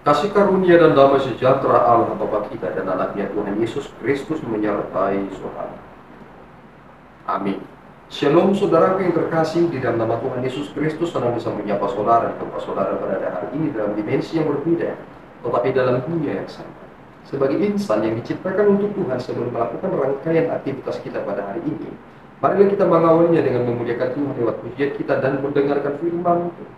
Kasih karunia dan damai sejahtera Allah Bapa kita dan anaknya Tuhan Yesus Kristus menyertai saudara. Amin. Shalom saudaraku yang terkasih, di dalam nama Tuhan Yesus Kristus senang bisa menyapa saudara dan tempat saudara berada hari ini dalam dimensi yang berbeda, tetapi dalam dunia yang sama. Sebagai insan yang diciptakan untuk Tuhan sebelum melakukan rangkaian aktivitas kita pada hari ini, marilah kita mengawalinya dengan memuliakan Tuhan lewat pujian kita dan mendengarkan firman Tuhan.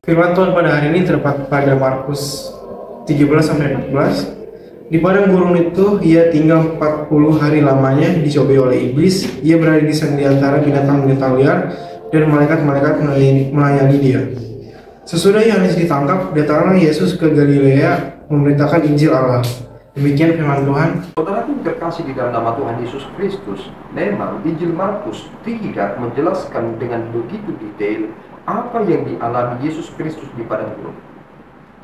Firman Tuhan pada hari ini terdapat pada Markus 13-14. Di padang gurun itu ia tinggal 40 hari lamanya, dicobai oleh iblis. Ia berada di antara binatang-binatang liar dan malaikat-malaikat melayani dia. Sesudah Yohanes ditangkap, datanglah Yesus ke Galilea memberitakan Injil Allah. Demikian firman Tuhan. Saudara yang terkasih di dalam nama Tuhan Yesus Kristus, memang Injil Markus tidak menjelaskan dengan begitu detail apa yang dialami Yesus Kristus di padang gurun,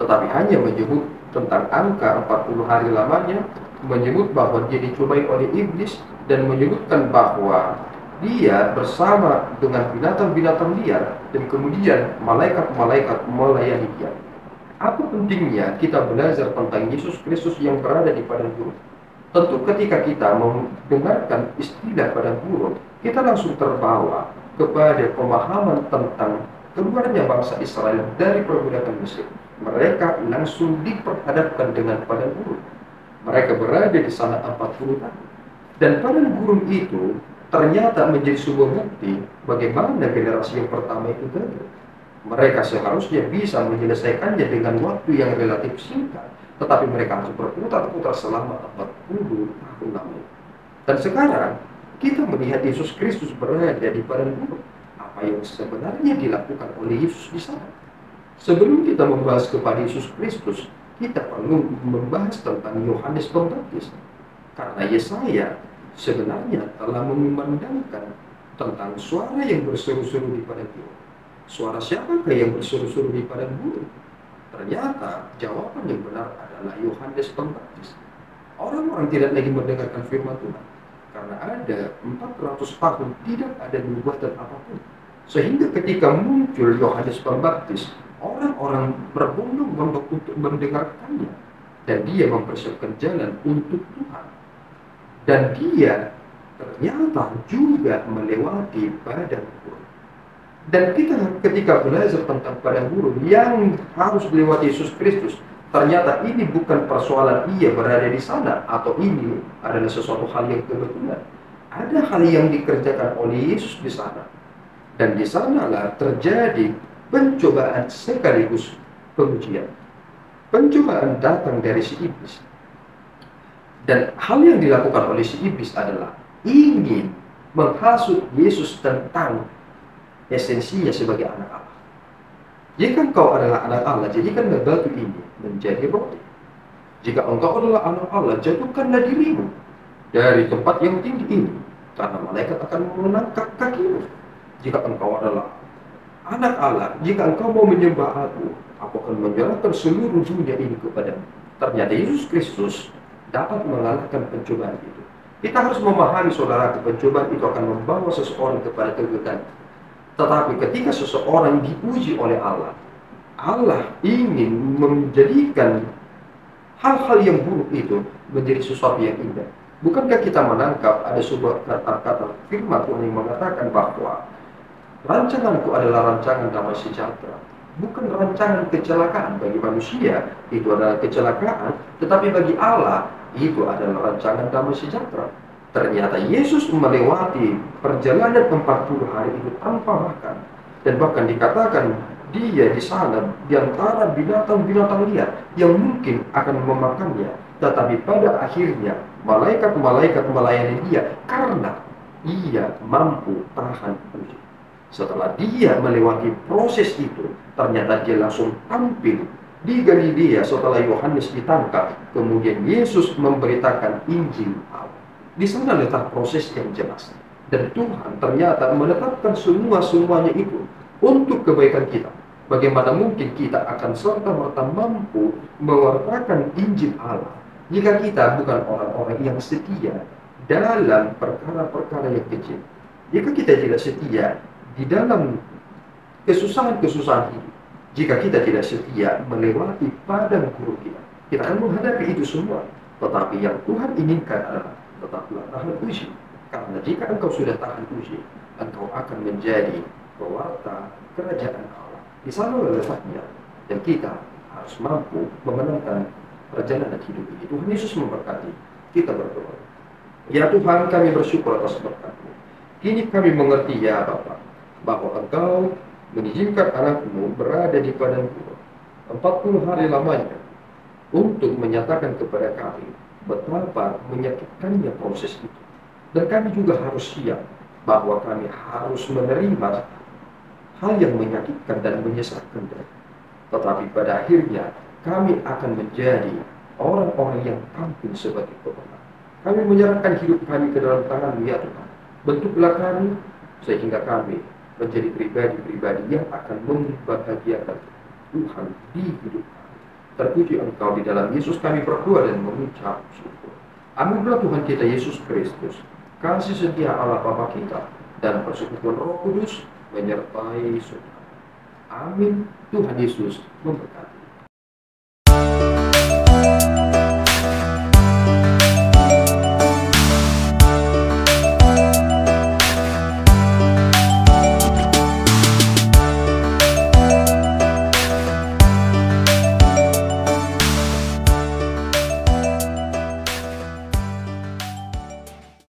tetapi hanya menyebut tentang angka 40 hari lamanya, menyebut bahwa dia dicobai oleh iblis, dan menyebutkan bahwa dia bersama dengan binatang-binatang liar, dan kemudian malaikat-malaikat melayani dia. Apa pentingnya kita belajar tentang Yesus Kristus yang berada di padang gurun? Tentu ketika kita mendengarkan istilah padang gurun, kita langsung terbawa kepada pemahaman tentang keluarnya bangsa Israel dari perbudakan Mesir. Mereka langsung diperhadapkan dengan padang gurun. Mereka berada di sana 40 tahun. Dan padang gurun itu ternyata menjadi sebuah bukti bagaimana generasi yang pertama itu gagal. Mereka seharusnya bisa menyelesaikannya dengan waktu yang relatif singkat, tetapi mereka harus berputar-putar selama 40 tahun lamanya. Dan sekarang kita melihat Yesus Kristus berada di padang gurun. Apa yang sebenarnya dilakukan oleh Yesus di sana? Sebelum kita membahas kepada Yesus Kristus, kita perlu membahas tentang Yohanes Pembaptis. Karena Yesaya sebenarnya telah mengumandangkan tentang suara yang berseru-seru di padang gurun. Suara siapakah yang berseru-seru di padang gurun? Ternyata jawaban yang benar adalah Yohanes Pembaptis. Orang-orang tidak lagi mendengarkan firman Tuhan, karena ada 400 tahun tidak ada nubuatan apapun. Sehingga ketika muncul Yohanes Pembaptis, orang-orang berbondong-bondong untuk mendengarkannya, dan dia mempersiapkan jalan untuk Tuhan. Dan dia ternyata juga melewati padang gurun. Dan kita ketika belajar tentang padang gurun yang harus dilewati Yesus Kristus, ternyata ini bukan persoalan ia berada di sana atau ini adalah sesuatu hal yang kebetulan. Ada hal yang dikerjakan oleh Yesus di sana. Dan di sanalah terjadi pencobaan sekaligus pengujian. Pencobaan datang dari si iblis. Dan hal yang dilakukan oleh si iblis adalah ingin menghasut Yesus tentang esensinya sebagai anak Allah. Jika engkau adalah anak Allah, jadikanlah batu ini menjadi roti. Jika engkau adalah anak Allah, jatuhkanlah dirimu dari tempat yang tinggi ini, karena malaikat akan menangkap kakimu. Jika engkau adalah anak Allah, jika engkau mau menyembah aku akan menyerahkan seluruh dunia ini kepadamu. Ternyata Yesus Kristus dapat mengalahkan pencobaan itu. Kita harus memahami, saudara, pencobaan itu akan membawa seseorang kepada kegagalan. Tetapi ketika seseorang diuji oleh Allah, Allah ingin menjadikan hal-hal yang buruk itu menjadi sesuatu yang indah. Bukankah kita menangkap ada sebuah kata-kata firman Tuhan yang mengatakan bahwa rancanganku adalah rancangan damai sejahtera, bukan rancangan kecelakaan. Bagi manusia itu adalah kecelakaan, tetapi bagi Allah itu adalah rancangan damai sejahtera. Ternyata Yesus melewati perjalanan 40 hari itu tanpa makan. Dan bahkan dikatakan dia di sana di antara binatang-binatang liar yang mungkin akan memakannya. Tetapi pada akhirnya malaikat-malaikat melayani dia karena ia mampu tahan uji. Setelah dia melewati proses itu, ternyata dia langsung tampil di Galilea setelah Yohanes ditangkap. Kemudian Yesus memberitakan Injil Allah. Di sana letak proses yang jelas. Dan Tuhan ternyata menetapkan semuanya itu untuk kebaikan kita. Bagaimana mungkin kita akan serta-merta mampu mewartakan Injil Allah jika kita bukan orang-orang yang setia dalam perkara-perkara yang kecil. Jika kita tidak setia di dalam kesusahan-kesusahan hidup, jika kita tidak setia melewati padang gurun kita akan menghadapi itu semua. Tetapi yang Tuhan inginkan adalah tetaplah tahan uji. Karena jika engkau sudah tahan uji, engkau akan menjadi pewarta kerajaan Allah. Di sana letaknya, dan kita harus mampu memenangkan perjalanan hidup ini. Tuhan Yesus memberkati. Kita berdoa. Ya Tuhan, kami bersyukur atas berkat-Mu. Kini kami mengerti ya Bapa, bahwa Engkau mengizinkan anak-Mu berada di padang gurun 40 hari lamanya untuk menyatakan kepada kami betapa menyakitkannya proses itu. Dan kami juga harus siap bahwa kami harus menerima hal yang menyakitkan dan menyesatkan. Tetapi pada akhirnya kami akan menjadi orang-orang yang tampil sebagai pemenang. Kami menyerahkan hidup kami ke dalam tangan-Mu ya Tuhan. Bentuklah kami sehingga kami menjadi pribadi-pribadi yang akan membahagiakan Tuhan di hidup kami. Terpuji Engkau di dalam Yesus kami berdoa dan mengucap syukur. Anugerah Tuhan kita Yesus Kristus, kasih setia Allah Bapa kita, dan persekutuan Roh Kudus menyertai saudara. Amin. Tuhan Yesus memberkati.